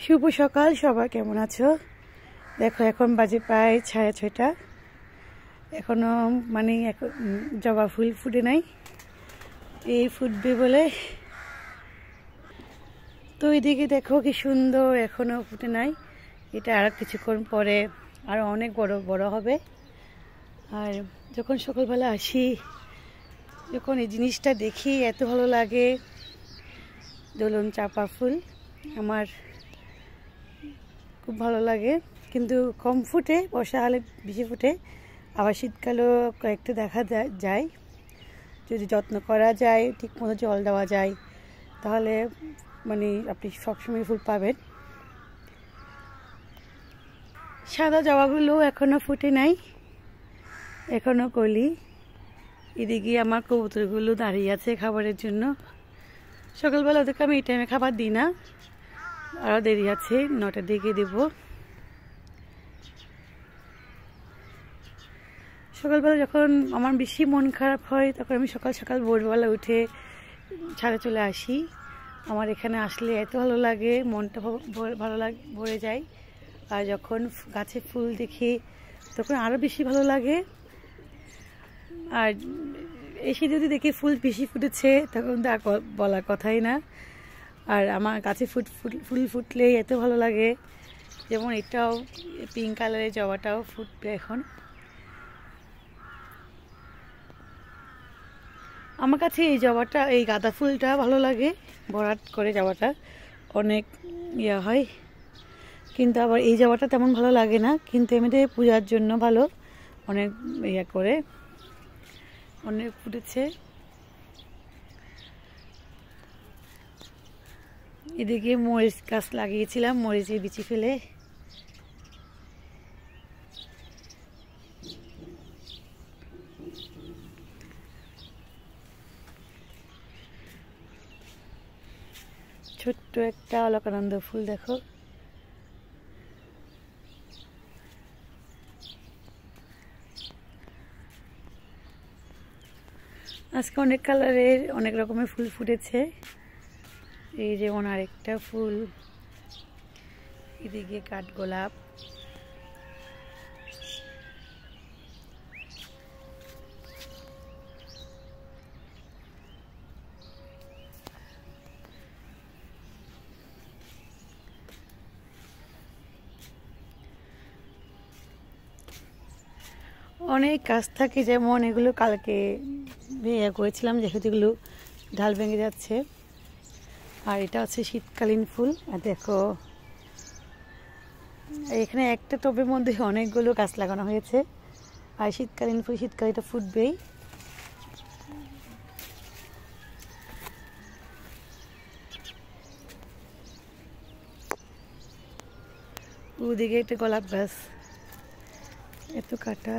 শুভ সকাল, সবাই কেমন আছো? দেখো এখন বাজে প্রায় 6:30। এখনো জবা ফুল ফুটে নাই, এই ফুটবে বলে। তো এইদিকে দেখো কি সুন্দর, এখনো ফুটে নাই। এটা আর কিছুক্ষণ পরে আরো অনেক বড় বড় হবে। আর যখন সকালবেলা আসি, যখন এই জিনিসটা দেখি এত ভালো লাগে। দোলন চাপা ফুল আমার খুব ভালো লাগে, কিন্তু কম ফুটে, বর্ষাকালে বেশি ফুটে, আবার শীতকালেও কয়েকটা দেখা যায়। যদি যত্ন করা যায়, ঠিক মতো জল দেওয়া যায়, তাহলে আপনি সবসময় ফুল পাবেন। সাদা জবাগুলো এখনো ফুটে নাই, এখনো কলি। এদিকে আমার কবুতরগুলো দাঁড়িয়ে আছে খাবারের জন্য। সকালবেলা ওদেরকে আমি এই টাইমে খাবার দিই না, আরও দেরি আছে, 9টার দিকে দেব। সকালবেলা যখন আমার বেশি মন খারাপ হয়, তখন আমি সকাল সকাল ভোরবেলা উঠে ছাদে চলে আসি। আমার এখানে আসলে এত ভালো লাগে, মনটা ভরে যায়। আর যখন গাছে ফুল দেখি, তখন আরও বেশি ভালো লাগে। আর এসে যদি দেখি ফুল বেশি ফুটেছে, তখন তো বলার কথাই না। আর আমার গাছে ফুল ফুটলেই এত ভালো লাগে। যেমন এটাও পিঙ্ক কালারের জবাটাও ফুটবে এখন। আমার কাছে এই জবাটা, এই গাঁদা ফুলটা ভালো লাগে, ভরাট করে জবাটা অনেক হয়। কিন্তু আবার এই জবাটা তেমন ভালো লাগে না, কিন্তু এমনিতে পূজার জন্য ভালো, অনেক করে অনেক ফুটেছে। এদিকে মরিচ গাছ লাগিয়েছিলাম, মরিচের বিচি ফেলে। ছোট্ট একটা অলকানন্দ ফুল দেখো। আজকে অনেক কালারের, অনেক রকমের ফুল ফুটেছে। এই যেমন আরেকটা ফুল, এদিকে কাঠগোলাপ, অনেক গাছ থাকে। যেমন এগুলো কালকে করেছিলাম, যেহেতু এগুলো ঢাল ভেঙে যাচ্ছে। আর এটা হচ্ছে শীতকালীন ফুল। আর দেখো এখানে একটা টবের মধ্যে অনেকগুলো গাছ লাগানো হয়েছে। আর শীতকালীন ফুল শীতকালে এটা ফুটবেই। ওদিকে একটা গোলাপ গাছ, এত কাটা।